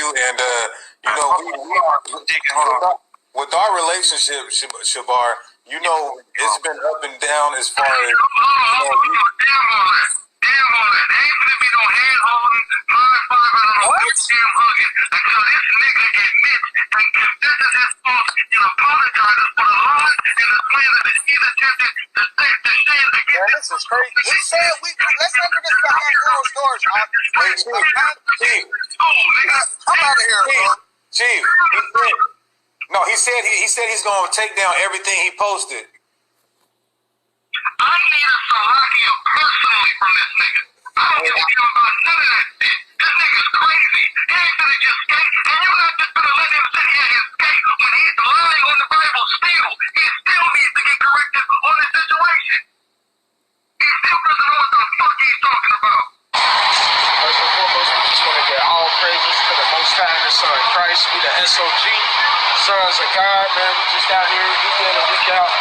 you, and with our relationship, Shabar, it's been up and down as far as this is crazy. We said let's enter this behind closed doors. I'm out of here, Chief. He said he's going to take down everything he posted. I need a Salakia personally from this nigga. I don't give a damn about none of that shit. This nigga's crazy. He ain't gonna just skate, and you're not just gonna let him sit here and skate when he's lying on the Bible still. He still needs to get corrected on the situation. He still doesn't know what the fuck he's talking about. First and foremost, we just want to get all praises to the Most High and the Son Christ. We the SOG, sons of God, man. We just out here week in and week out,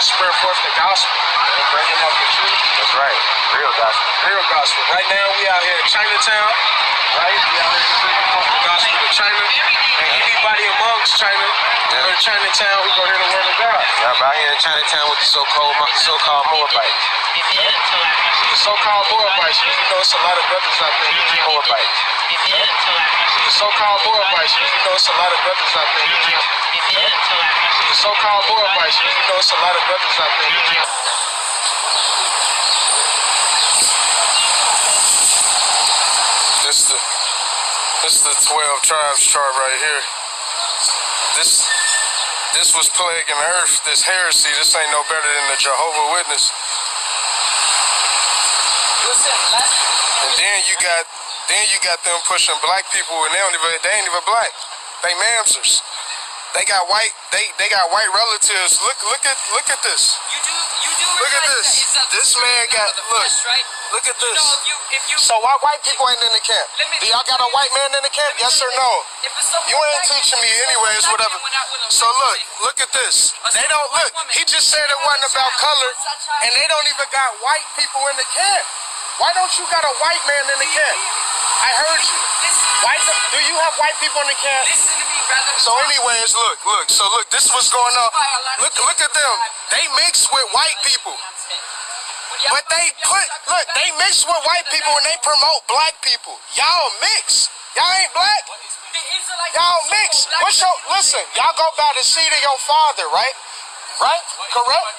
spread forth the gospel and bringing up the truth. That's right. Real gospel. Real gospel. Right now, we out here in Chinatown, right? We out here bringing forth the gospel to China. And anybody amongst China, go to Chinatown, we go hear the word of God. Yeah, out here in Chinatown with the so-called Moabites. The so-called Moabites, it's a lot of brothers out there. Moabites. The so-called Moabites, it's a lot of brothers out there. The so-called Moabites, it's a lot of brothers out there. This the 12 tribes chart right here. This was plaguing the earth, this heresy. This ain't no better than the Jehovah Witness. And then you got them pushing black people, and they ain't even black. They Mamzers. They got white relatives. Look at this. Look at this. This man got look at this. So why white people ain't in the camp? Do y'all got a white man in the camp? Yes or no? You ain't teaching me anyways, whatever. So look at this. They don't look. He just said it wasn't about color, and they don't even got white people in the camp. Why don't you got a white man in the camp? I heard you. Do you have white people in the camp? So anyways, look. So this is what's going on. Look at them. They mix with white people. But they mix with white people and they promote black people. Y'all mix. Y'all ain't black. Y'all mix. Listen, y'all go by the seed of your father, right? Right? Correct?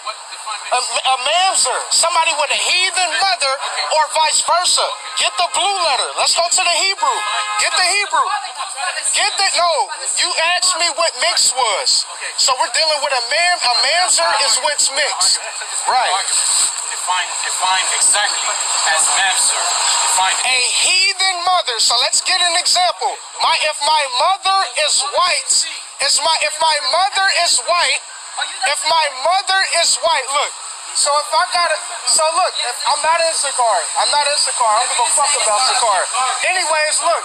A Mamzar, somebody with a heathen mother, or vice versa. Get the blue letter. Let's go to the Hebrew. Get the Hebrew. You asked me what mix was. So we're dealing with a Mamzar is what's mixed. Right. Define exactly as Mamzar. A heathen mother. So let's get an example. If my mother is white, if my mother is white, look. So if I got it, if I'm not in Sakari. I don't give a fuck about Sakari. Anyways, look.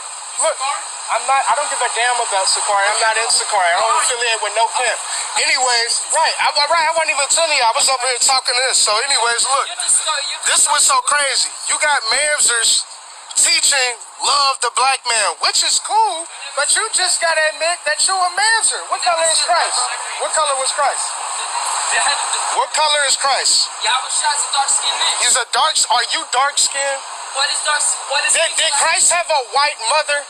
I don't give a damn about Sakari. I'm not in Sakari. I don't affiliate with no camp. Anyways, I wasn't even telling you. I was over here talking this. So anyways, look. This was so crazy. You got Mamzers teaching love the black man, which is cool, but you just gotta admit that you're a Mamzar. What color is Christ? What color was Christ? What color is Christ? Yahushua's a dark-skinned man. He's a are you dark-skinned? What is Did Christ have a white mother?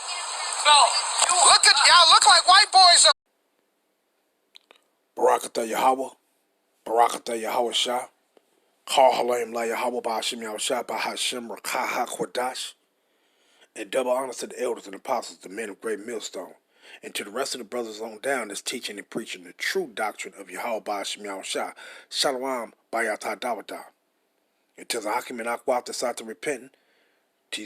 No. Y'all look like white boys. Barakatah Yahweh. Barakatah Yahweh Shah. Chal Halayim La Yahweh Ba'Hashem Yahushua Ba'Hashem Rakaha Kodash. And double honor to the elders and apostles, the men of great millstone. And to the rest of the brothers on down that's teaching and preaching the true doctrine of Yahweh Ba'Hashem Yahushua. Shalom Bayatah Dawada. And to the Hakim and Akwaf that sought to repent, to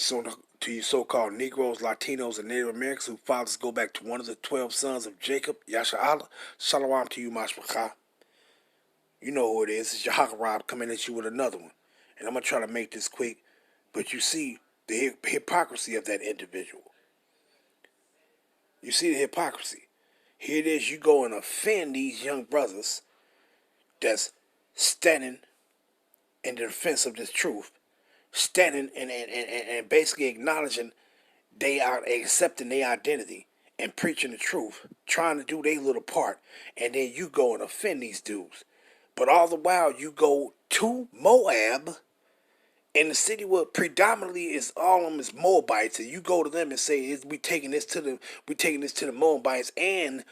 you so-called Negroes, Latinos, and Native Americans whose fathers go back to one of the 12 sons of Jacob, Yasha Allah, Shalom to you, Mashpachah. You know who it is. It's Yahakarab coming at you with another one. And I'm going to try to make this quick, but you see the hypocrisy of that individual. You see the hypocrisy. Here it is, you go and offend these young brothers that's standing in the defense of this truth, standing and basically acknowledging they are accepting their identity and preaching the truth, trying to do their little part, and then you go and offend these dudes. But all the while you go to Moab, in the city where predominantly is all of them is Moabites, and you go to them and say, we taking this to the Moabites, and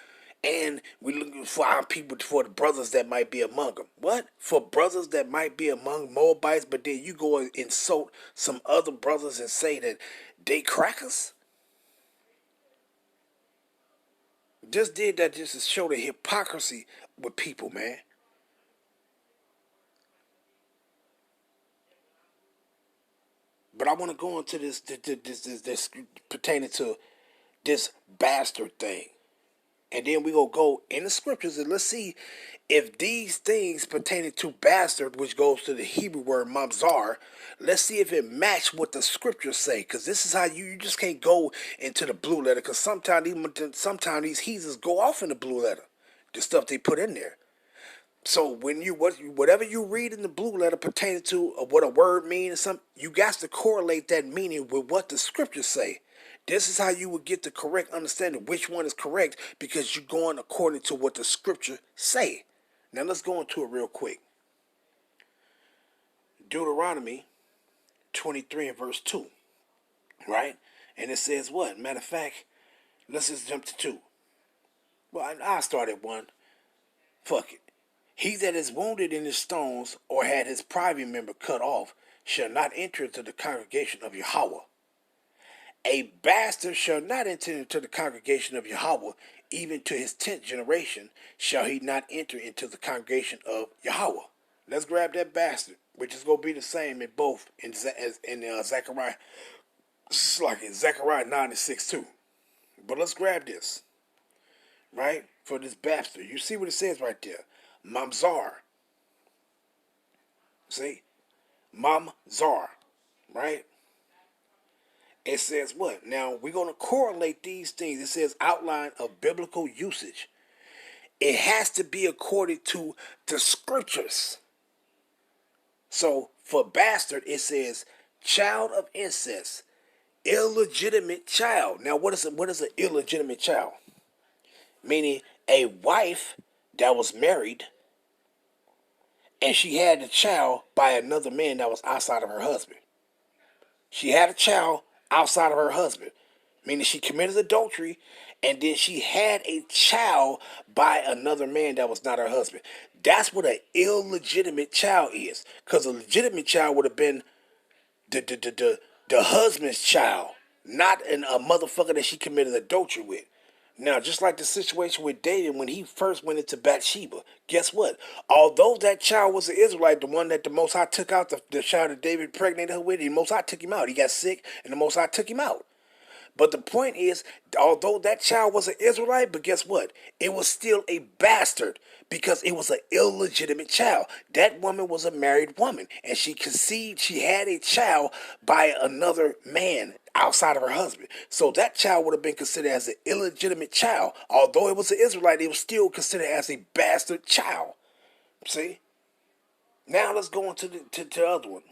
we looking for our people, for the brothers that might be among them. What? For brothers that might be among Moabites, but then you go and insult some other brothers and say that they crackers? Just did that just to show the hypocrisy with people, man. But I want to go into this pertaining to this bastard thing. And then we gonna go in the scriptures and let's see if these things pertaining to bastard, which goes to the Hebrew word mamzar, let's see if it match what the scriptures say. Because this is how you just can't go into the blue letter. Because sometimes these heathens go off in the blue letter, the stuff they put in there. So when whatever you read in the blue letter pertaining to what a word means, or something, you got to correlate that meaning with what the scriptures say. This is how you would get the correct understanding which one is correct, because you're going according to what the scripture say. Now let's go into it real quick. Deuteronomy 23 and verse 2. Right? And it says what? Matter of fact, let's just jump to 2. Well, I'll start at 1. Fuck it. He that is wounded in his stones or had his private member cut off shall not enter into the congregation of Yahweh. A bastard shall not enter into the congregation of Yahweh, even to his 10th generation shall he not enter into the congregation of Yahweh. Let's grab that bastard, which is going to be the same in both in Zechariah. This is like in Zechariah 9 and 6 too. But let's grab this, right, for this bastard. You see what it says right there. Mamzar. See? Mamzar. Right? It says what? Now, we're going to correlate these things. It says outline of biblical usage. It has to be according to the scriptures. So, for bastard, it says child of incest, illegitimate child. Now, what is an illegitimate child? Meaning a wife that was married and she had a child by another man that was outside of her husband. She had a child outside of her husband, meaning she committed adultery, and then she had a child by another man that was not her husband. That's what an illegitimate child is, because a legitimate child would have been the husband's child, not a motherfucker that she committed adultery with. Now, just like the situation with David when he first went into Bathsheba, guess what? Although that child was an Israelite, the one that the Most High took out, the child that David impregnated her with, the Most High took him out. He got sick, and the Most High took him out. But the point is, although that child was an Israelite, but guess what? It was still a bastard because it was an illegitimate child. That woman was a married woman, and she conceived, she had a child by another man outside of her husband. So that child would have been considered as an illegitimate child. Although it was an Israelite, it was still considered as a bastard child. See? Now let's go into the other one.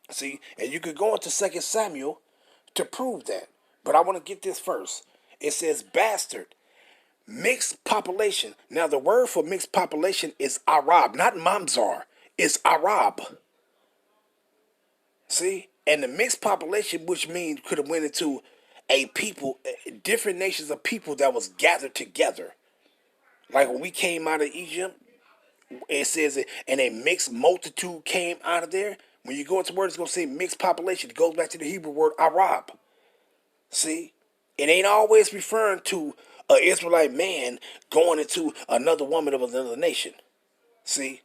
See? And you could go into 2 Samuel to prove that. But I want to get this first. It says bastard, mixed population. Now the word for mixed population is Arab, not Mamzar. It's Arab. See? And the mixed population, which means could have went into a people, different nations of people that was gathered together. Like when we came out of Egypt, it says, and a mixed multitude came out of there. When you go into word, it's going to say mixed population. It goes back to the Hebrew word Arab. See, it ain't always referring to an Israelite man going into another woman of another nation. See,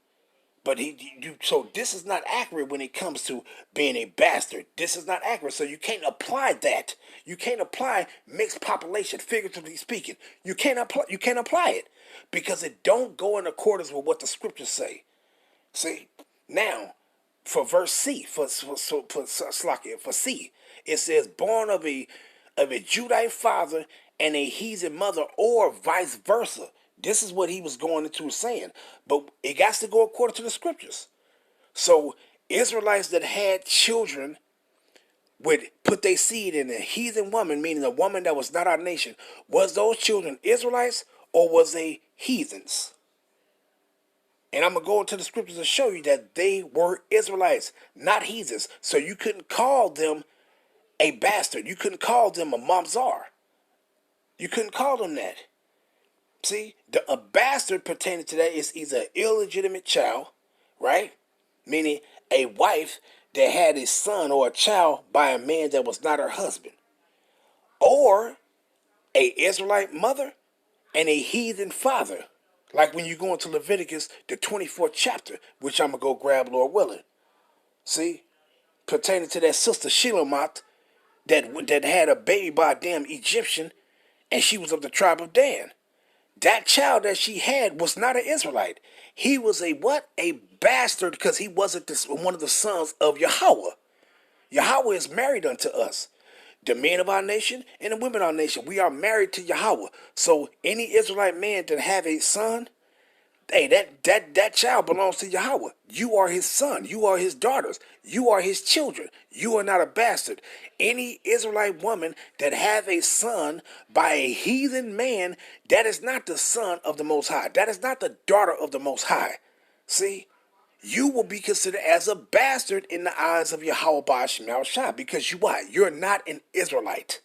but so this is not accurate when it comes to being a bastard. This is not accurate. So you can't apply that. You can't apply mixed population, figuratively speaking. You can't apply it because it don't go in accordance with what the scriptures say. See, now for verse C, for C, it says born of a Judite father and a heathen mother, or vice versa. This is what he was going into saying. But it got to go according to the scriptures. So Israelites that had children would put their seed in a heathen woman, meaning a woman that was not our nation, was those children Israelites or was they heathens? And I'm going to go into the scriptures and show you that they were Israelites, not heathens. So you couldn't call them a bastard. You couldn't call them a Mamzar. You couldn't call them that. See, a bastard pertaining to that is either an illegitimate child, right? Meaning a wife that had a son or a child by a man that was not her husband. Or a Israelite mother and a heathen father. Like when you go into Leviticus, the 24th chapter, which I'm going to go grab, Lord willing. See? Pertaining to that sister Shilomoth that had a baby by a damn Egyptian, and she was of the tribe of Dan. That child that she had was not an Israelite. He was a what? A bastard, because he wasn't one of the sons of Yahweh. Yahweh is married unto us. The men of our nation and the women of our nation, we are married to Yahweh. So any Israelite man that have a son, hey, that child belongs to Yahweh. You are his son. You are his daughters. You are his children. You are not a bastard. Any Israelite woman that have a son by a heathen man, that is not the son of the Most High. That is not the daughter of the Most High. See? You will be considered as a bastard in the eyes of Yahweh Ba'ashim Shai, because you're not an Israelite.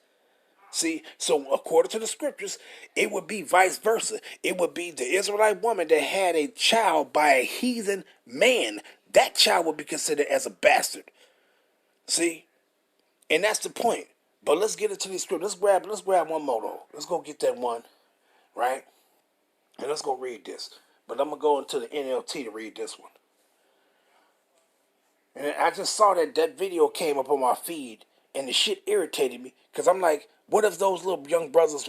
See, so according to the scriptures, it would be vice versa. It would be the Israelite woman that had a child by a heathen man. That child would be considered as a bastard. See, and that's the point. But let's get into these scriptures. Let's grab one more though. Let's go get that one, right? And let's go read this. But I'm gonna go into the NLT to read this one. And I just saw that video came up on my feed, and the shit irritated me, because I'm like, what if those little young brothers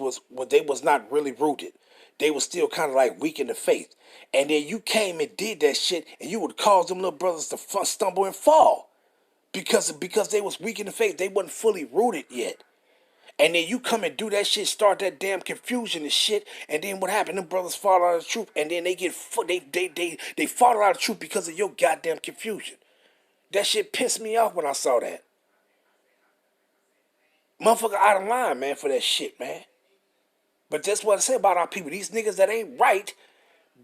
they was not really rooted? They was still kind of like weak in the faith. And then you came and did that shit, and you would cause them little brothers to stumble and fall. Because they was weak in the faith. They wasn't fully rooted yet. And then you come and do that shit, start that damn confusion and shit, and then what happened? Them brothers fall out of the truth, and then they fall out of the truth because of your goddamn confusion. That shit pissed me off when I saw that. Motherfucker out of line, man, for that shit, man. But that's what I say about our people. These niggas that ain't right,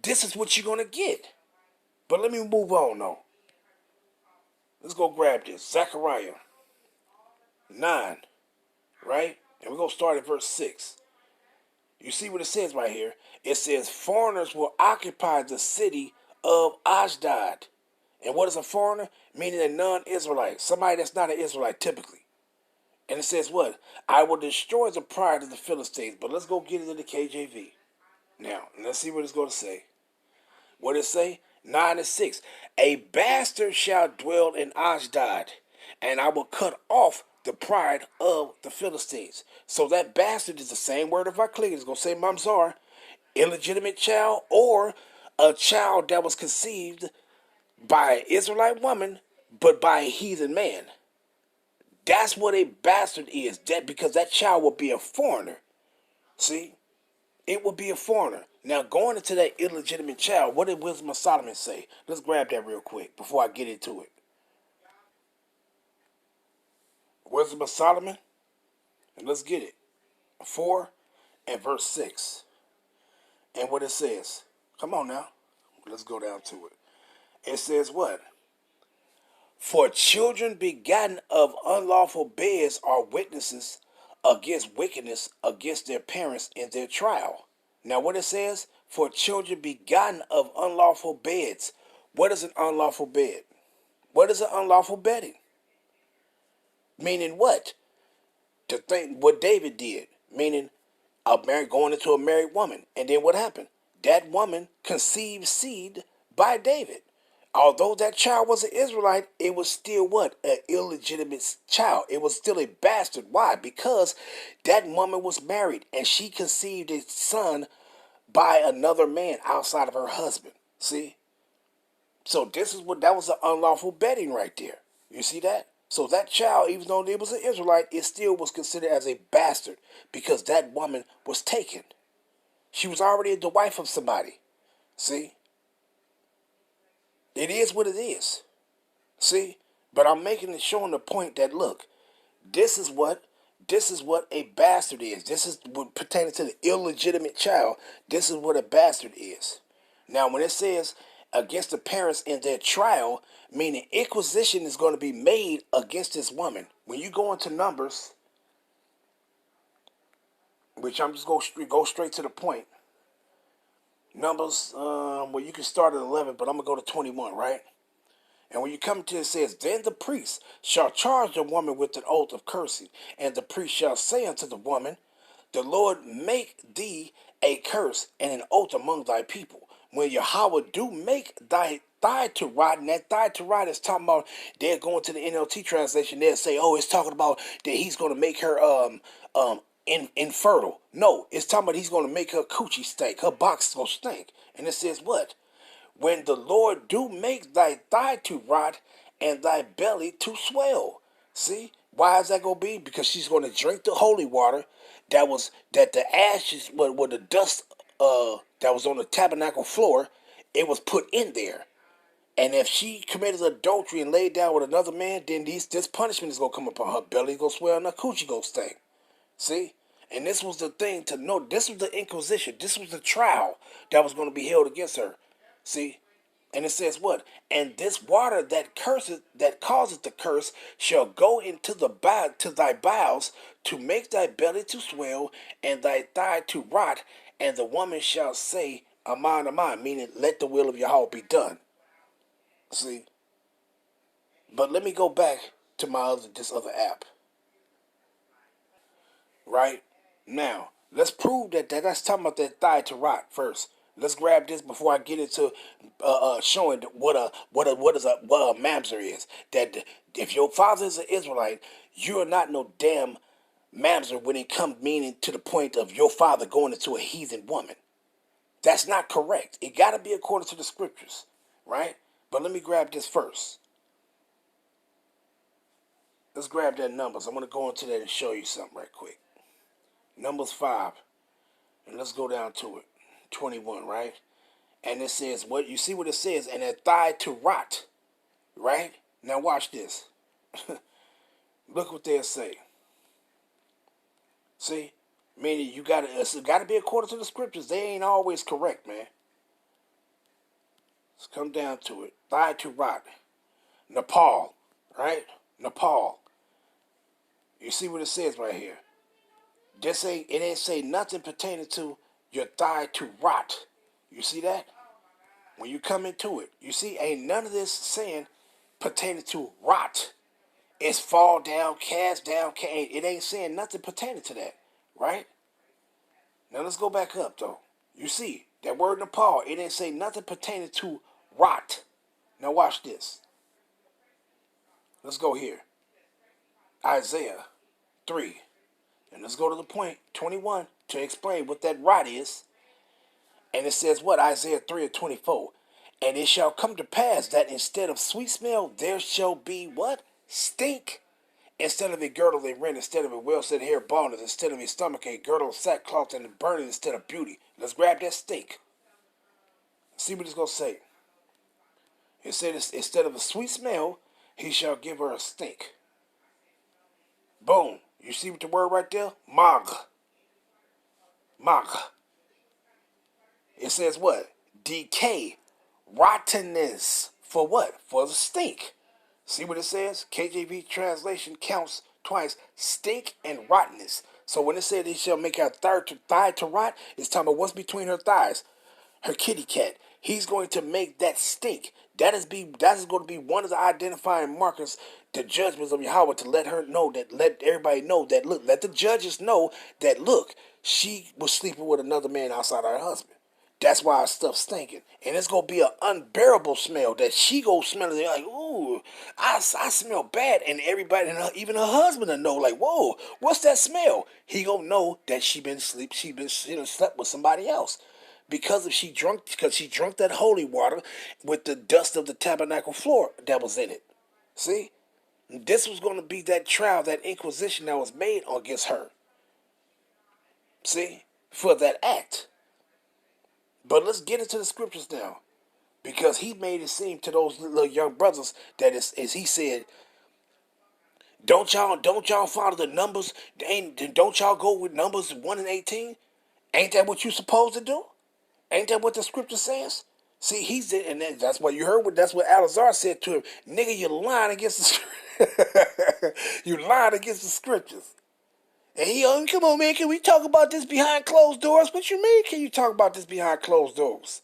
this is what you're gonna get. But let me move on, though. Let's go grab this. Zechariah 9, right? And we're gonna start at verse 6. You see what it says right here? It says, foreigners will occupy the city of Ashdod. And what is a foreigner? Meaning a non-Israelite. Somebody that's not an Israelite, typically. And it says what? I will destroy the pride of the Philistines. But let's go get it in the KJV. Now, let's see what it's going to say. What it say? 9 and 6. A bastard shall dwell in Ashdod, and I will cut off the pride of the Philistines. So that bastard is the same word if I click it. It's going to say Mamzar, illegitimate child, or a child that was conceived by an Israelite woman, but by a heathen man. That's what a bastard is. That because that child will be a foreigner. See? It will be a foreigner. Now, going into that illegitimate child, what did Wisdom of Solomon say? Let's grab that real quick before I get into it. Wisdom of Solomon, and let's get it. 4 and verse 6. And what it says. Come on now. Let's go down to it. It says what? For children begotten of unlawful beds are witnesses against wickedness against their parents in their trial. Now what it says, for children begotten of unlawful beds. What is an unlawful bed? What is an unlawful bedding? Meaning what? To think what David did. Meaning going into a married woman. And then what happened? That woman conceived seed by David. Although that child was an Israelite, it was still what? An illegitimate child. It was still a bastard. Why? Because that woman was married and she conceived a son by another man outside of her husband. See? So that was an unlawful bedding right there. You see that? So that child, even though it was an Israelite, it still was considered as a bastard because that woman was taken. She was already the wife of somebody. See? It is what it is. See? But I'm showing the point that, look, This is what a bastard is. This is what pertaining to the illegitimate child. This is what a bastard is. Now, when it says against the parents in their trial, meaning inquisition is going to be made against this woman. When you go into Numbers, which I'm just go straight to the point. Numbers, well, you can start at 11, but I'm gonna go to 21, right? And when you come to it, it says, then the priest shall charge the woman with an oath of cursing, and the priest shall say unto the woman, the Lord make thee a curse and an oath among thy people. When Yahweh do make thy thigh to rot, and that thigh to rot is talking about, they're going to the NLT translation, they'll say, oh, it's talking about that he's going to make her infertile. No, it's talking about he's going to make her coochie stink, her box going to stink. And it says what? When the Lord do make thy thigh to rot and thy belly to swell. See? Why is that going to be? Because she's going to drink the holy water that the ashes, with the dust that was on the tabernacle floor, it was put in there. And if she committed adultery and laid down with another man, then this punishment is going to come upon her. Belly going to swell and her coochie going to stink. See? And this was the thing to know. This was the inquisition. This was the trial that was going to be held against her. See? And it says what? And this water that causeth the curse shall go into to thy bowels to make thy belly to swell and thy thigh to rot, and the woman shall say, Aman, Aman, meaning let the will of Yahweh be done. See? But let me go back to this other app. Right? Now, let's prove that's talking about that thigh to rot first. Let's grab this before I get into showing what a mamzer is. That if your father is an Israelite, you are not no damn mamzer when it comes meaning to the point of your father going into a heathen woman. That's not correct. It got to be according to the scriptures, right? But let me grab this first. Let's grab that Numbers. I'm going to go into that and show you something right quick. Numbers 5. And let's go down to it. 21, right? And it says, what you see what it says, and a thigh to rot, right? Now watch this. Look what they'll say. See? Meaning it's gotta be according to the scriptures. They ain't always correct, man. Let's come down to it. Thigh to rot. Nepal, right? Nepal. You see what it says right here. It ain't say nothing pertaining to your thigh to rot. You see that? When you come into it, you see, ain't none of this saying pertaining to rot. It's fall down, cast down, it ain't saying nothing pertaining to that, right? Now let's go back up though. You see, that word Nepal, it ain't say nothing pertaining to rot. Now watch this. Let's go here. Isaiah 3. And let's go to the point, 21, to explain what that rot is. And it says what? Isaiah 3 and 24. And it shall come to pass that instead of sweet smell, there shall be what? Stink. Instead of a girdle, a rent. Instead of a well-set hair, baldness. Instead of a stomach, a girdle of sackcloth and a burning instead of beauty. Let's grab that stink. See what it's going to say. It said instead of a sweet smell, he shall give her a stink. Boom. You see what the word right there? Mag. Mag. It says what? Decay. Rottenness. For what? For the stink. See what it says? KJV translation counts twice. Stink and rottenness. So when it said he shall make her thigh to rot, it's talking about what's between her thighs. Her kitty cat. He's going to make that stink. That is going to be one of the identifying markers, the judgments of Yahweh, to let everybody know that, look, let the judges know that, look, she was sleeping with another man outside her husband. That's why her stuff's stinking. And it's going to be an unbearable smell that she go smelling like, ooh, I smell bad. And everybody, even her husband will know, like, whoa, what's that smell? He going to know that she slept with somebody else. Because she drunk that holy water with the dust of the tabernacle floor that was in it. See? This was going to be that trial, that inquisition that was made against her. See? For that act. But let's get into the scriptures now. Because he made it seem to those little young brothers that as he said, Don't y'all follow the numbers? Don't y'all go with numbers 1 and 18? Ain't that what you supposed to do? Ain't that what the scripture says? See, and that's what you heard. That's what Alazar said to him. Nigga, you lying against the you lying against the scriptures. And he, come on, man, can we talk about this behind closed doors? What you mean, can you talk about this behind closed doors?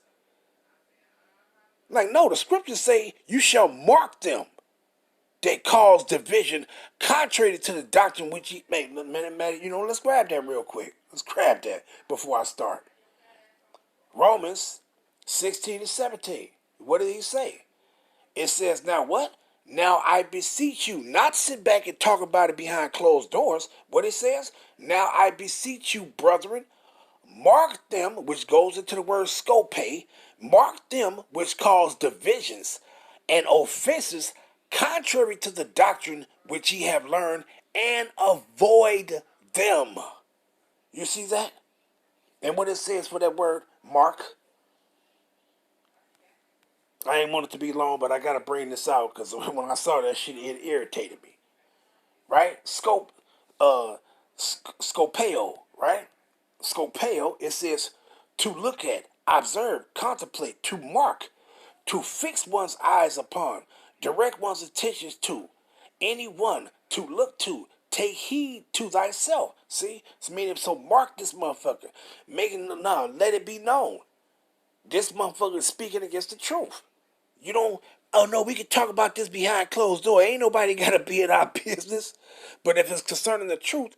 Like, no, the scriptures say you shall mark them that cause division, contrary to the doctrine which he made. Let's grab that real quick. Let's grab that before I start. Romans 16 and 17. What did he say? It says, now what? Now I beseech you, not sit back and talk about it behind closed doors. What it says? Now I beseech you, brethren, mark them, which goes into the word scope, mark them which cause divisions and offenses contrary to the doctrine which ye have learned, and avoid them. You see that? And what it says for that word, mark. I ain't want it to be long, but I got to bring this out because when I saw that shit, it irritated me. Right? Scopeo, right? Scopeo, it says to look at, observe, contemplate, to mark, to fix one's eyes upon, direct one's attentions to, anyone to look to, take heed to thyself. See? It's meaning, so mark this motherfucker. Let it be known. This motherfucker is speaking against the truth. You don't, oh no, we can talk about this behind closed door. Ain't nobody got to be in our business. But if it's concerning the truth,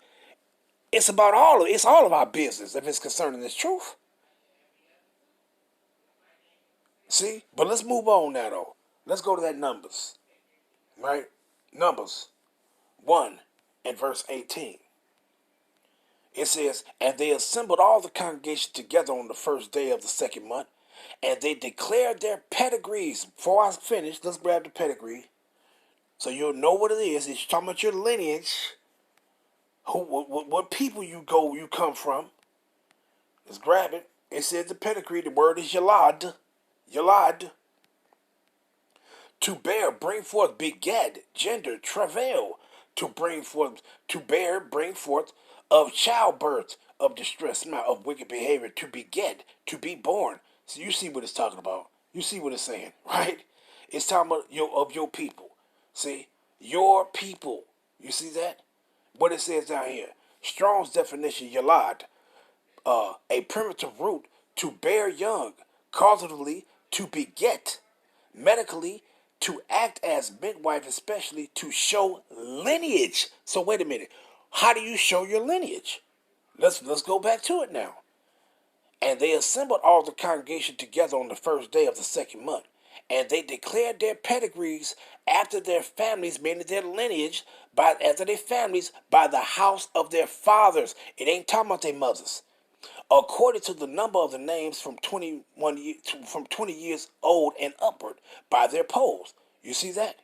it's all of our business if it's concerning this truth. See? But let's move on now, though. Let's go to that Numbers. Right? Numbers 1 and verse 18. It says, and they assembled all the congregation together on the first day of the second month, and they declared their pedigrees. Before I finish, let's grab the pedigree. So you'll know what it is. It's talking about your lineage. What people you come from. Let's grab it. It says the pedigree. The word is Yalad. Yalad. To bear, bring forth, beget, gender, travail. To bring forth, bring forth, of childbirth, of distress, not of wicked behavior. To beget, to be born. So you see what it's talking about. You see what it's saying, right? It's talking about your people. See? Your people. You see that? What it says down here. Strong's definition, Yalad. A primitive root, to bear young. Causatively, to beget. Medically, to act as midwife, especially to show lineage. So wait a minute. How do you show your lineage? Let's go back to it now. And they assembled all the congregation together on the first day of the second month. And they declared their pedigrees after their families, meaning their lineage, after their families, by the house of their fathers. It ain't talking about their mothers. According to the number of the names from 20 years old and upward, by their polls. You see that?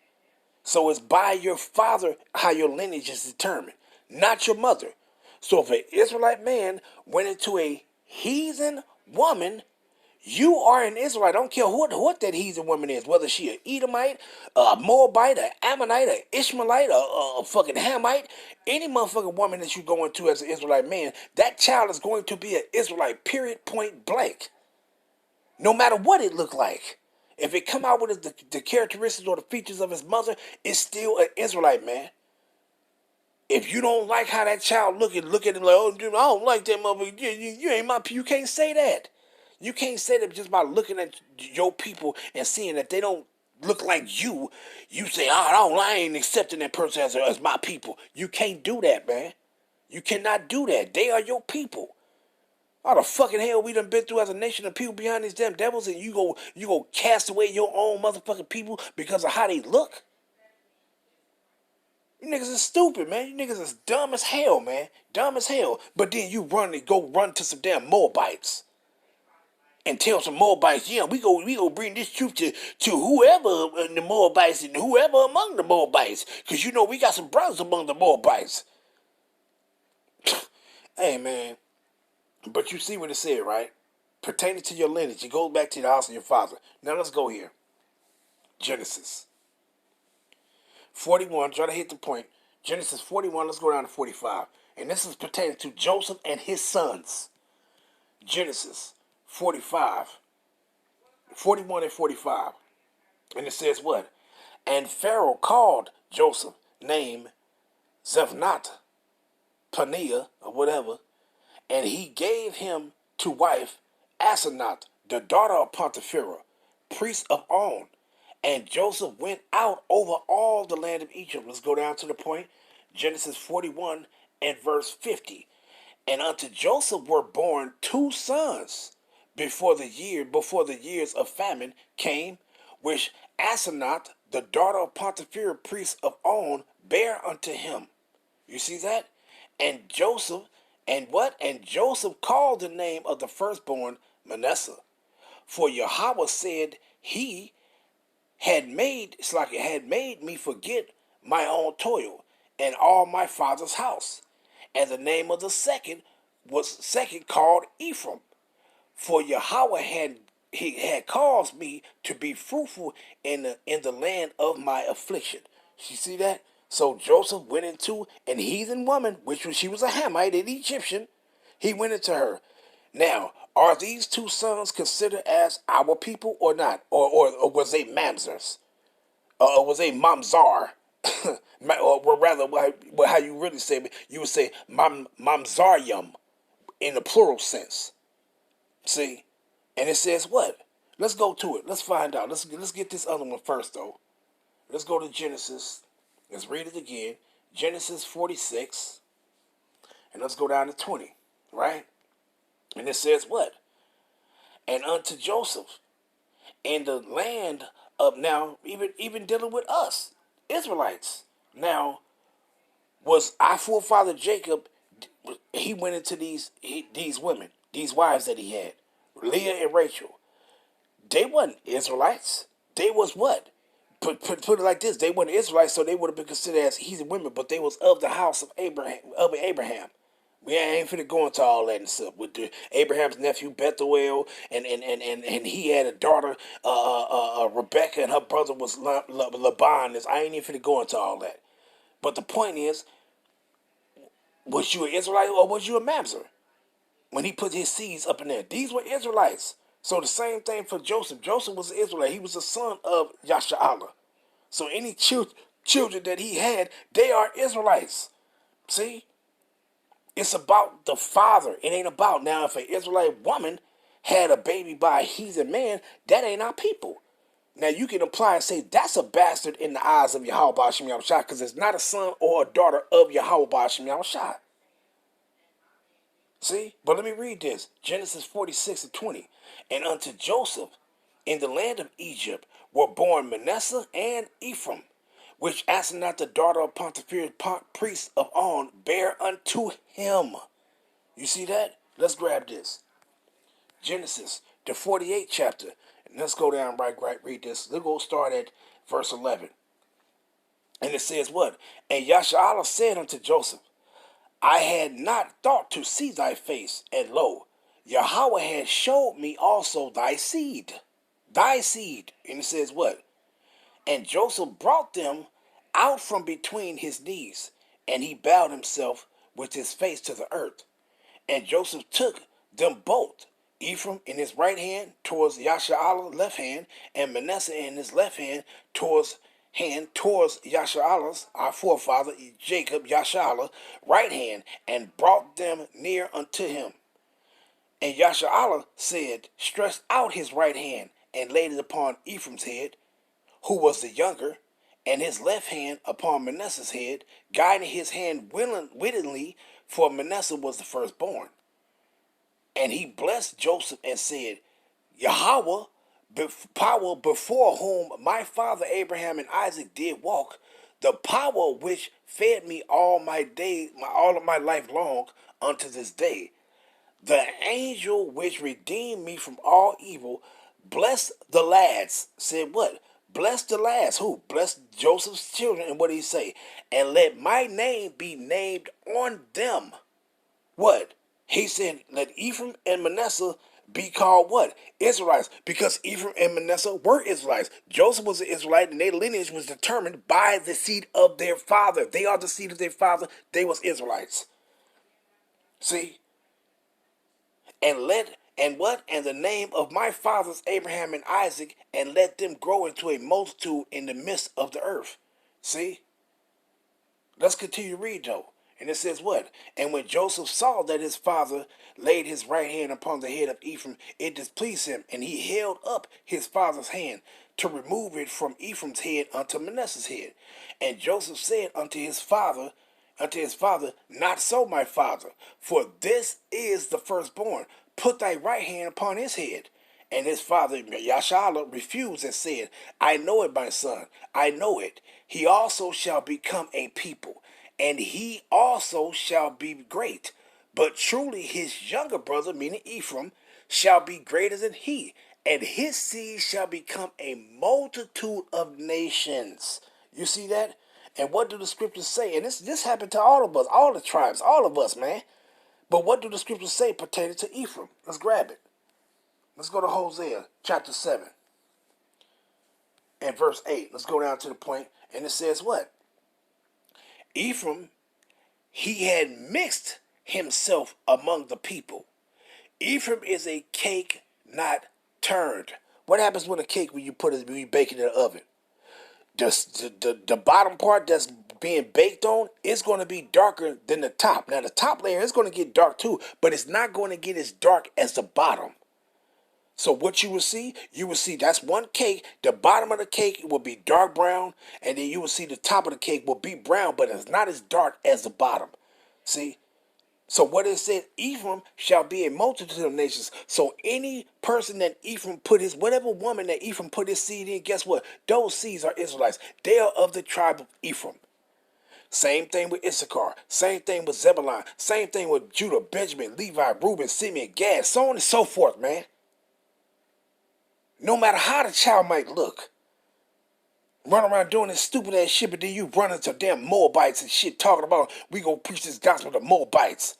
So it's by your father how your lineage is determined, not your mother. So if an Israelite man went into a heathen woman, you are an Israelite. I don't care what that heathen woman is, whether she an Edomite, a Moabite, an Ammonite, an Ishmaelite, a fucking Hamite, any motherfucking woman that you go into as an Israelite man, that child is going to be an Israelite, period, point blank. No matter what it look like. If it come out with the characteristics or the features of his mother, it's still an Israelite, man. If you don't like how that child look at him like, oh, dude, I don't like that motherfucker. You ain't my people. You can't say that. You can't say that just by looking at your people and seeing that they don't look like you. You say, I ain't accepting that person as my people. You can't do that, man. You cannot do that. They are your people. All the fucking hell we done been through as a nation of people behind these damn devils, and you go cast away your own motherfucking people because of how they look? You niggas is stupid, man. You niggas is dumb as hell, man. Dumb as hell. But then you run to some damn Moabites. And tell some Moabites, yeah, we go bring this truth to whoever in the Moabites and whoever among the Moabites. Because you know we got some brothers among the Moabites. Hey, man. But you see what it said, right? Pertaining to your lineage, it goes back to the house of your father. Now let's go here. Genesis 41, try to hit the point. Genesis 41, let's go down to 45. And this is pertaining to Joseph and his sons. Genesis 45, 41 and 45. And it says what? And Pharaoh called Joseph, named Zephnath, Paneah, or whatever, and he gave him to wife Asenath, the daughter of Potiphar, priest of On. And Joseph went out over all the land of Egypt. Let's go down to the point. Genesis 41 and verse 50. And unto Joseph were born two sons before the years of famine came, which Asenath, the daughter of Potiphar, priest of On, bare unto him. You see that? And Joseph, and what? And Joseph called the name of the firstborn Manasseh. For Yahweh said he had made me forget my own toil and all my father's house. And the name of the second was called Ephraim. For Yahweh had caused me to be fruitful in the land of my affliction. You see that? So Joseph went into an heathen woman, she was a Hamite, an Egyptian. He went into her. Now, are these two sons considered as our people or not? Or was they Mamzars? Or was they Mamzar? Or rather, how you really say it, you would say Mamzarium in the plural sense. See? And it says what? Let's go to it. Let's find out. Let's get this other one first, though. Let's go to Genesis. Let's read it again. Genesis 46. And let's go down to 20. Right? And it says what? And unto Joseph in the land of, now, even dealing with us, Israelites. Now, was our forefather Jacob, he went into these women, these wives that he had, Leah and Rachel. They wasn't Israelites. They was what? Put it like this: they weren't Israelites, so they would have been considered as heathen women, but they was of the house of Abraham. We ain't finna go into all that and stuff with Abraham's nephew Bethuel, and he had a daughter, Rebecca, and her brother was Laban. I ain't even finna go into all that. But the point is, was you an Israelite or was you a Mamzer? When he put his seeds up in there, these were Israelites. So the same thing for Joseph. Joseph was an Israelite. He was the son of Yasha'Allah. So any children that he had, they are Israelites. See? It's about the father. It ain't about, now, if an Israelite woman had a baby by a heathen man, that ain't our people. Now, you can apply and say that's a bastard in the eyes of Yahweh Ba'ashim Yahushua, because it's not a son or a daughter of Yahweh Ba'ashim Yahushua. See? But let me read this. Genesis 46 and 20. And unto Joseph in the land of Egypt were born Manasseh and Ephraim, which Asenath the daughter of Potiphar, priest of On, bare unto him. You see that? Let's grab this. Genesis, the 48th chapter. And let's go down right, read this. Let's go start at verse 11. And it says what? And Yasha'Allah said unto Joseph, I had not thought to see thy face, and lo, Yahweh had showed me also thy seed. Thy seed. And it says what? And Joseph brought them out from between his knees, and he bowed himself with his face to the earth. And Joseph took them both, Ephraim in his right hand towards Yasha'Allah left hand, and Manasseh in his left hand towards Yasha'Allah's, our forefather Jacob, Yasha'Allah, right hand, and brought them near unto him. And Yasha'Allah said, stretched out his right hand, and laid it upon Ephraim's head, who was the younger, and his left hand upon Manasseh's head, guiding his hand wittingly, for Manasseh was the firstborn. And he blessed Joseph and said, Yahweh, power before whom my father Abraham and Isaac did walk, the power which fed me all of my life long unto this day, the angel which redeemed me from all evil, bless the lads. Said what? Bless the lads. Who? Bless Joseph's children. And what did he say? And let my name be named on them. What? He said, let Ephraim and Manasseh be called what? Israelites. Because Ephraim and Manasseh were Israelites. Joseph was an Israelite, and their lineage was determined by the seed of their father. They are the seed of their father. They was Israelites. See? And the name of my fathers Abraham and Isaac, and let them grow into a multitude in the midst of the earth. See? Let's continue to read though. And it says what? And when Joseph saw that his father laid his right hand upon the head of Ephraim, it displeased him, and he held up his father's hand to remove it from Ephraim's head unto Manasseh's head. And Joseph said unto his father, not so, my father, for this is the firstborn. Put thy right hand upon his head. And his father Yashala refused and said, I know it, my son, I know it. He also shall become a people, and he also shall be great. But truly his younger brother, meaning Ephraim, shall be greater than he, and his seed shall become a multitude of nations. You see that? And what do the scriptures say? And this happened to all of us, all the tribes, all of us, man. But what do the scriptures say pertaining to Ephraim? Let's grab it. Let's go to Hosea chapter 7 and verse 8. Let's go down to the point. And it says what? Ephraim, he had mixed himself among the people. Ephraim is a cake not turned. What happens when a cake when you bake it in the oven? The bottom part that's being baked on is going to be darker than the top. Now the top layer is going to get dark too, but it's not going to get as dark as the bottom. So what you will see that's one cake. The bottom of the cake will be dark brown, and then you will see the top of the cake will be brown, but it's not as dark as the bottom. See? So what it said, Ephraim shall be a multitude of nations. So any person that whatever woman that Ephraim put his seed in, guess what? Those seeds are Israelites. They are of the tribe of Ephraim. Same thing with Issachar. Same thing with Zebulun. Same thing with Judah, Benjamin, Levi, Reuben, Simeon, Gad, so on and so forth, man. No matter how the child might look, run around doing this stupid ass shit, but then you run into damn Moabites and shit talking about we gonna preach this gospel to Moabites.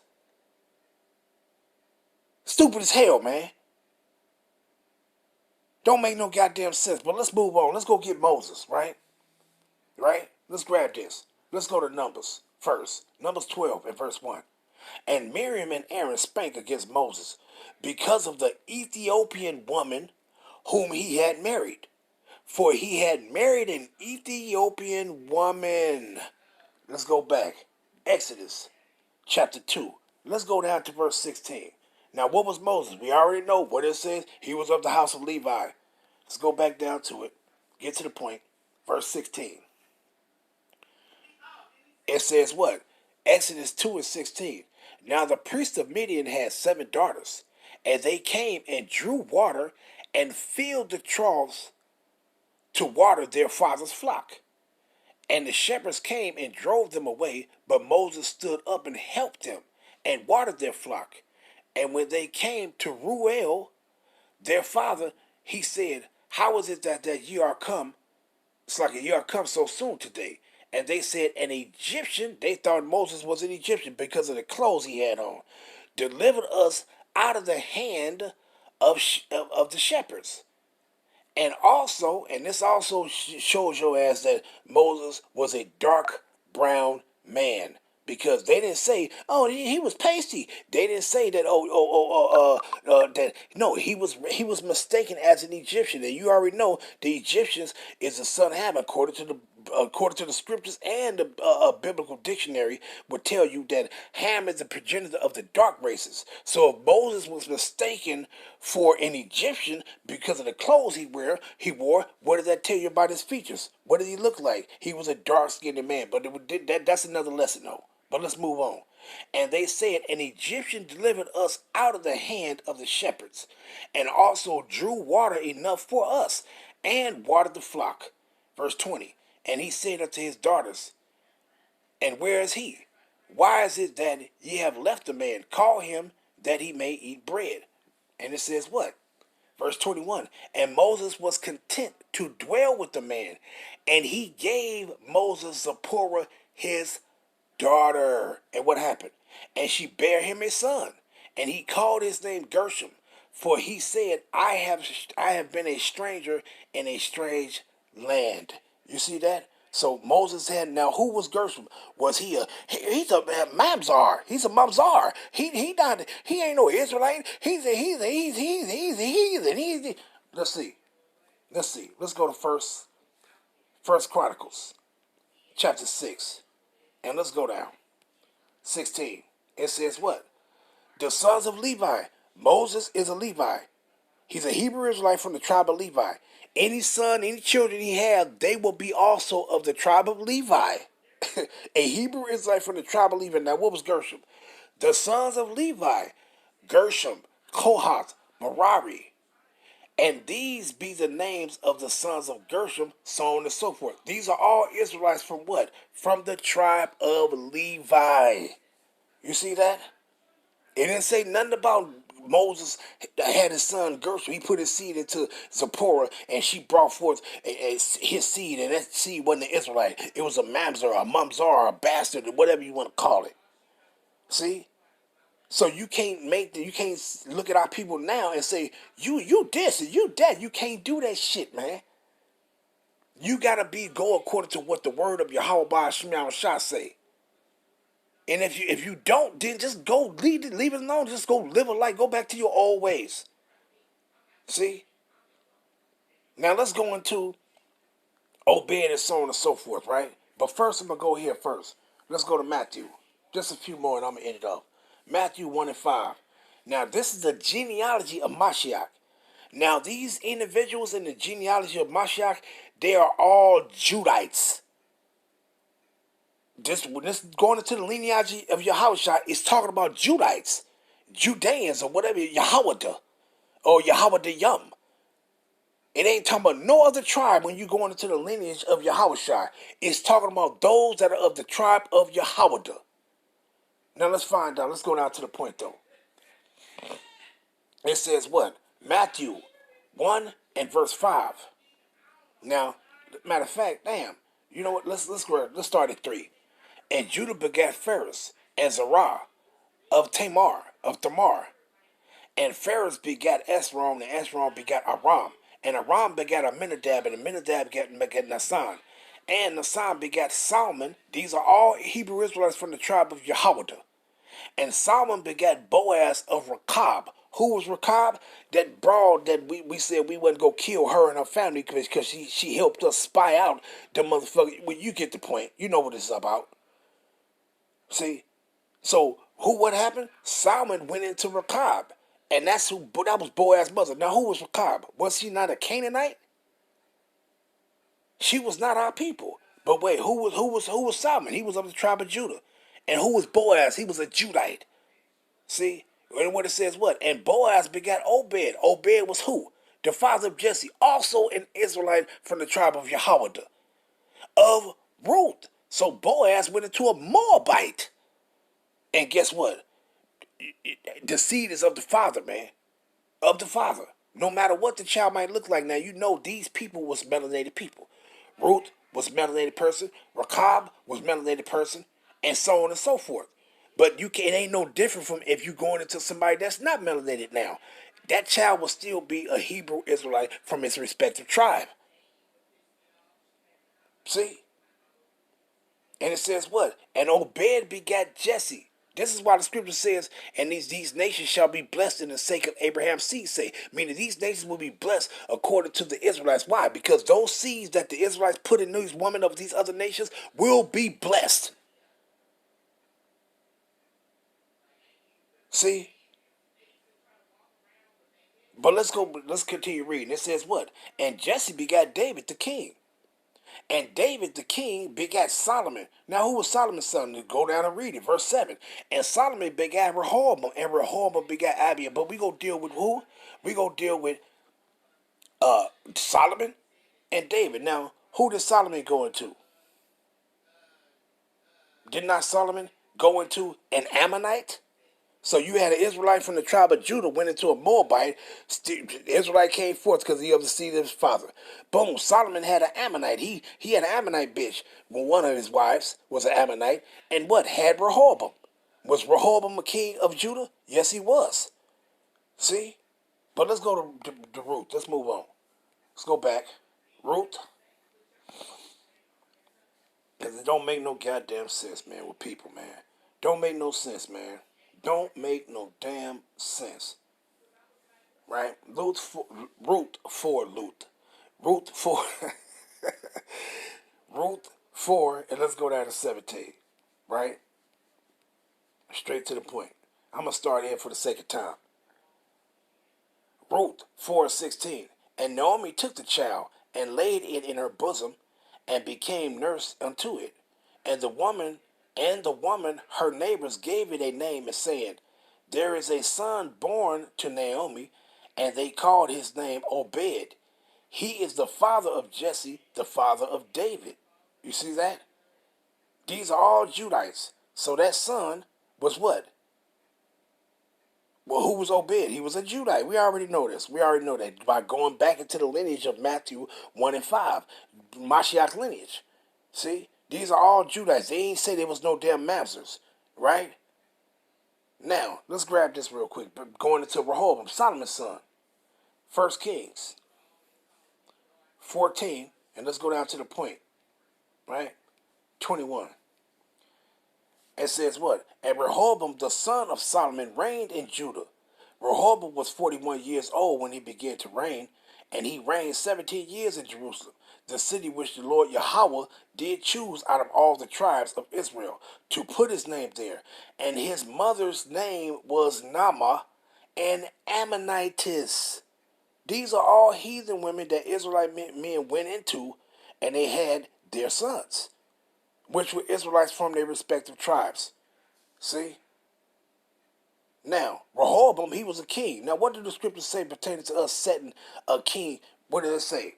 Stupid as hell, man. Don't make no goddamn sense, but let's move on. Let's go get Moses, right? Right? Let's grab this. Let's go to Numbers first. Numbers 12 and verse 1. And Miriam and Aaron spake against Moses because of the Ethiopian woman whom he had married. For he had married an Ethiopian woman. Let's go back. Exodus chapter 2. Let's go down to verse 16. Now, what was Moses? We already know what it says. He was of the house of Levi. Let's go back down to it. Get to the point. Verse 16. It says what? Exodus 2 and 16. Now the priest of Midian had 7 daughters, and they came and drew water and filled the troughs to water their father's flock. And the shepherds came and drove them away, but Moses stood up and helped them and watered their flock. And when they came to Ruel, their father, he said, how is it that ye are come? It's like ye are come so soon today. And they said, an Egyptian, they thought Moses was an Egyptian because of the clothes he had on, delivered us out of the hand of the shepherds. And also, and this also shows your ass that Moses was a dark brown man. Because they didn't say, oh, he was pasty. They didn't say that, that no, he was mistaken as an Egyptian. And you already know the Egyptians is the son of Ham, according to the scriptures and the biblical dictionary would tell you that Ham is the progenitor of the dark races. So if Moses was mistaken for an Egyptian because of the clothes he wore, what does that tell you about his features? What did he look like? He was a dark-skinned man, but that's another lesson though. But let's move on. And they said, an Egyptian delivered us out of the hand of the shepherds, and also drew water enough for us, and watered the flock. Verse 20. And he said unto his daughters, and where is he? Why is it that ye have left the man? Call him that he may eat bread. And it says what? Verse 21. And Moses was content to dwell with the man, and he gave Moses Zipporah his daughter. And what happened? And she bare him a son, and he called his name Gershom, For he said, I have been a stranger in a strange land. You see that? So Moses had, now who was Gershom? Was he's a Mamzar. He's a Mamzar. He not, he ain't no Israelite. He's a heathen. Let's see. Let's go to First Chronicles, chapter 6. And let's go down. 16. It says what? The sons of Levi. Moses is a Levi. He's a Hebrew Israelite from the tribe of Levi. Any son, any children he had, they will be also of the tribe of Levi. A Hebrew Israelite from the tribe of Levi. Now, what was Gershom? The sons of Levi, Gershom, Kohath, Merari. And these be the names of the sons of Gershom, so on and so forth. These are all Israelites from what? From the tribe of Levi. You see that? It didn't say nothing about Moses had his son Gershom. He put his seed into Zipporah, and she brought forth his seed, and that seed wasn't an Israelite. It was a Mamzar, a bastard, or whatever you want to call it. See? So you can't look at our people now and say, you this and you that. You can't do that shit, man. You gotta go according to what the word of Yahweh Ba'ashim Shah say. And if you don't, then just go leave it alone. Just go live a life. Go back to your old ways. See? Now let's go into Obed and so on and so forth, right? But first I'm gonna go here first. Let's go to Matthew. Just a few more and I'm gonna end it up. Matthew 1 and 5. Now this is the genealogy of Mashiach. Now these individuals in the genealogy of Mashiach, they are all Judites. This going into the lineage of Yahushua is talking about Judites, Judeans, or whatever, Yahweh or Yahweh Yum. It ain't talking about no other tribe when you go into the lineage of Yahushua. It's talking about those that are of the tribe of Yahweh. Now let's find out. Let's go down to the point though. It says what? Matthew 1 and verse 5. Now, matter of fact, damn. You know what? Let's start at 3. And Judah begat Phares and Zerah of Tamar. And Phares begat Esrom, and Esrom begat Aram. And Aram begat Aminadab, and Aminadab begat Nasan. And Nasan begat Salmon. These are all Hebrew Israelites from the tribe of Yahweh. And Salmon begat Boaz of Rechab. Who was Rechab? That broad that we said we wouldn't go kill her and her family because she helped us spy out the motherfucker. Well, you get the point. You know what it's about. See? So what happened? Salmon went into Rechab. And that was Boaz's mother. Now who was Rechab? Was she not a Canaanite? She was not our people. But wait, who was Salmon? He was of the tribe of Judah. And who was Boaz? He was a Judite. See? And what it says what? And Boaz begat Obed. Obed was who? The father of Jesse. Also an Israelite from the tribe of Yahweh. Of Ruth. So Boaz went into a Moabite. And guess what? The seed is of the father, man. Of the father. No matter what the child might look like. Now, you know these people was melanated people. Ruth was a melanated person. Rechab was a melanated person. And so on and so forth. But it ain't no different from if you going into somebody that's not melanated now. That child will still be a Hebrew Israelite from his respective tribe. See? And it says what? And Obed begat Jesse. This is why the scripture says, and these nations shall be blessed in the sake of Abraham's seed, say. Meaning these nations will be blessed according to the Israelites. Why? Because those seeds that the Israelites put in these women of these other nations will be blessed. See? But let's continue reading. It says what? And Jesse begat David the king. And David the king begat Solomon. Now who was Solomon's son? Go down and read it. Verse 7. And Solomon begat Rehoboam. And Rehoboam begat Abiah. But we go deal with who? We go deal with Solomon and David. Now, who did Solomon go into? Did not Solomon go into an Ammonite? So you had an Israelite from the tribe of Judah went into a Moabite. Israelite came forth because he of the seed of his father. Boom. Solomon had an Ammonite. He had an Ammonite bitch. Well, one of his wives was an Ammonite. And what? Had Rehoboam. Was Rehoboam a king of Judah? Yes, he was. See? But let's go to Ruth. Let's move on. Let's go back. Ruth. Because it don't make no goddamn sense, man, with people, man. Don't make no sense, man. Don't make no damn sense. Right? Ruth for Ruth. Ruth for Ruth 4, and let's go down to 17. Right? Straight to the point. I'm going to start here for the sake of time. Ruth 4:16. And Naomi took the child and laid it in her bosom and became nurse unto it. And the woman, her neighbors, gave it a name, and saying, there is a son born to Naomi, and they called his name Obed. He is the father of Jesse, the father of David. You see that? These are all Judites. So that son was what? Well, who was Obed? He was a Judite. We already know this. We already know that by going back into the lineage of Matthew 1 and 5. Mashiach lineage. See? These are all Judites. They ain't say there was no damn Mamzars. Right? Now, let's grab this real quick. Going into Rehoboam, Solomon's son. 1 Kings 14. And let's go down to the point. Right? 21. It says what? And Rehoboam, the son of Solomon, reigned in Judah. Rehoboam was 41 years old when he began to reign, and he reigned 17 years in Jerusalem, the city which the Lord Yahweh did choose out of all the tribes of Israel to put his name there. And his mother's name was Naamah, an Ammonitess. These are all heathen women that Israelite men went into, and they had their sons, which were Israelites from their respective tribes. See? Now, Rehoboam, he was a king. Now, what do the scriptures say pertaining to us setting a king? What did it say?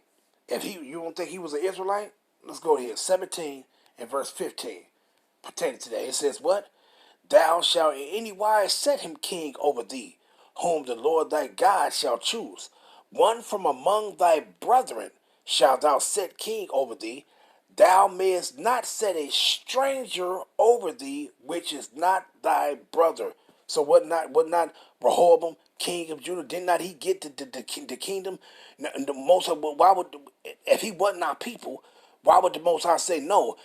If you don't think he was an Israelite? Let's go here. 17 and verse 15. Pertaining to that. It says what? Thou shalt in any wise set him king over thee, whom the Lord thy God shall choose. One from among thy brethren shalt thou set king over thee. Thou mayest not set a stranger over thee, which is not thy brother. So what not Rehoboam, king of Judah? Did not he get the kingdom? The Most High, why would, if he wasn't our people, why would the Most High say no?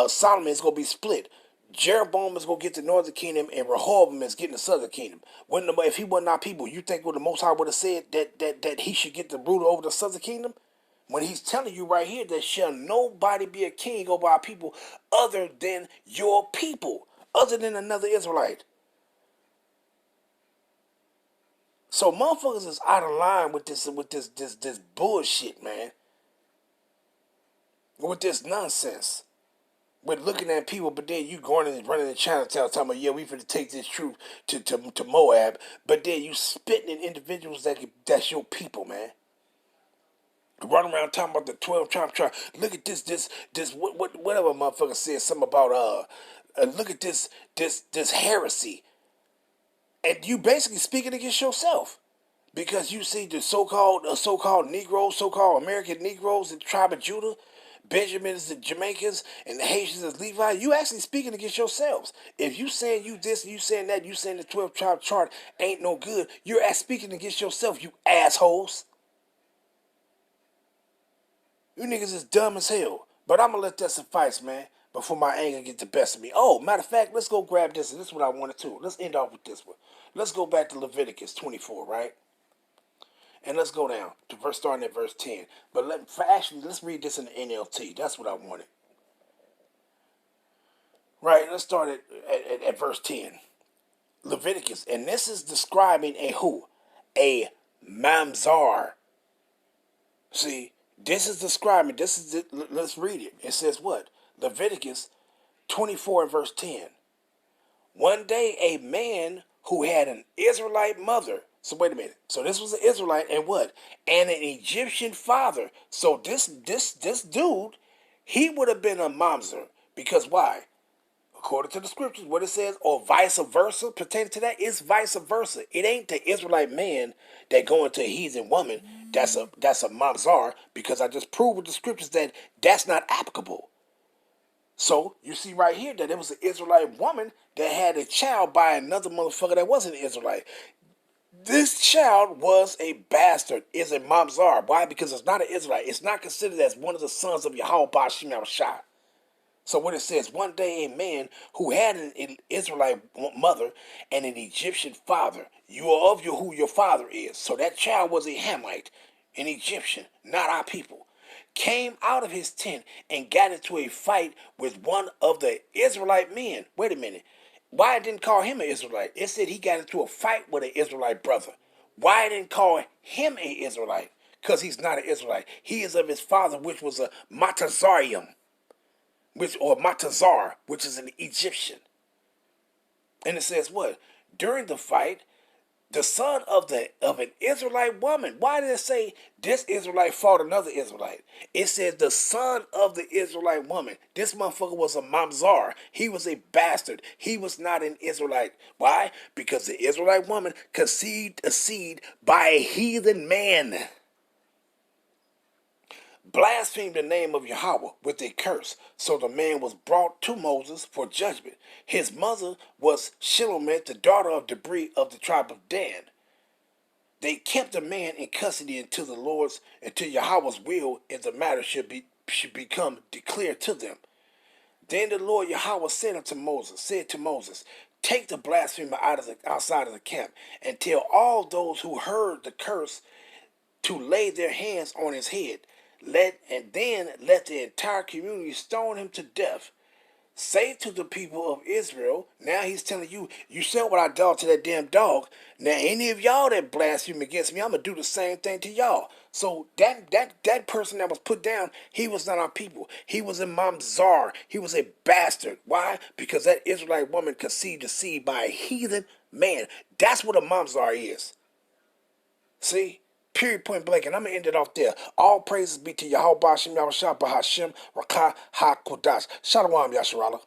Solomon is going to be split. Jeroboam is going to get the northern kingdom, and Rehoboam is getting the southern kingdom. If he wasn't our people, you think what the Most High would have said that he should get the ruler over the southern kingdom? When he's telling you right here that shall nobody be a king over our people other than your people, other than another Israelite. So motherfuckers is out of line with this bullshit, man. With this nonsense. With looking at people, but then you going and running in Chinatown talking about, yeah, we finna take this truth to Moab, but then you spitting in individuals that's your people, man. Run around talking about the 12 tribe. Look at this whatever motherfucker said something about look at this heresy. And you basically speaking against yourself. Because you see the so-called Negroes, so-called American Negroes in the tribe of Judah, Benjamins, the Jamaicans, and the Haitians as Levi, you actually speaking against yourselves. If you saying you this, you saying that, you saying the 12 tribe chart ain't no good, you're speaking against yourself, you assholes. You niggas is dumb as hell. But I'm going to let that suffice, man, before my anger gets the best of me. Oh, matter of fact, let's go grab this, and this is what I wanted to. Let's end off with this one. Let's go back to Leviticus 24, right? And let's go down to starting at verse 10. But let's read this in the NLT. That's what I wanted. Right, let's start at verse 10. Leviticus, and this is describing a who? A Mamzar. See, this is describing, let's read it. It says what? Leviticus 24 and verse 10. One day a man who had an Israelite mother. So wait a minute. So this was an Israelite and what? And an Egyptian father. So this dude, he would have been a Mamzar. Because why? According to the scriptures, what it says, or vice versa, pertaining to that, it's vice versa. It ain't the Israelite man that going to a heathen woman that's a Mamzar, because I just proved with the scriptures that that's not applicable. So you see right here that it was an Israelite woman that had a child by another motherfucker that wasn't an Israelite. This child was a bastard, is a Mamzar. Why? Because it's not an Israelite. It's not considered as one of the sons of Yahweh Ba'ashim Yahushua. So what it says, one day a man who had an Israelite mother and an Egyptian father, you are of who your father is. So that child was a Hamite, an Egyptian, not our people, came out of his tent and got into a fight with one of the Israelite men. Wait a minute. Why it didn't call him an Israelite? It said he got into a fight with an Israelite brother. Why it didn't call him an Israelite? Because he's not an Israelite. He is of his father, which was a Matazarium, or Matazar, which is an Egyptian. And it says what? During the fight, the son of an Israelite woman. Why did it say this Israelite fought another Israelite? It says the son of the Israelite woman. This motherfucker was a Mamzar. He was a bastard. He was not an Israelite. Why? Because the Israelite woman conceived a seed by a heathen man. Blasphemed the name of Yahweh with a curse. So the man was brought to Moses for judgment. His mother was Shilomet, the daughter of Debri of the tribe of Dan. They kept the man in custody until Yahweh's will in the matter should become declared to them. Then the Lord Yahweh said to Moses, take the blasphemer outside of the camp and tell all those who heard the curse to lay their hands on his head. Then let the entire community stone him to death. Say to the people of Israel, now he's telling you, you said what I did to that damn dog. Now any of y'all that blaspheme against me, I'm going to do the same thing to y'all. So that person that was put down, he was not our people. He was a Mamzar. He was a bastard. Why? Because that Israelite woman conceived a seed by a heathen man. That's what a Mamzar is. See? Period, point blank, and I'm going to end it off there. All praises be to Yahweh Ba'ashim Yahushua Ba'Hashem Rakah HaKodash. Shalom, Yasharallah.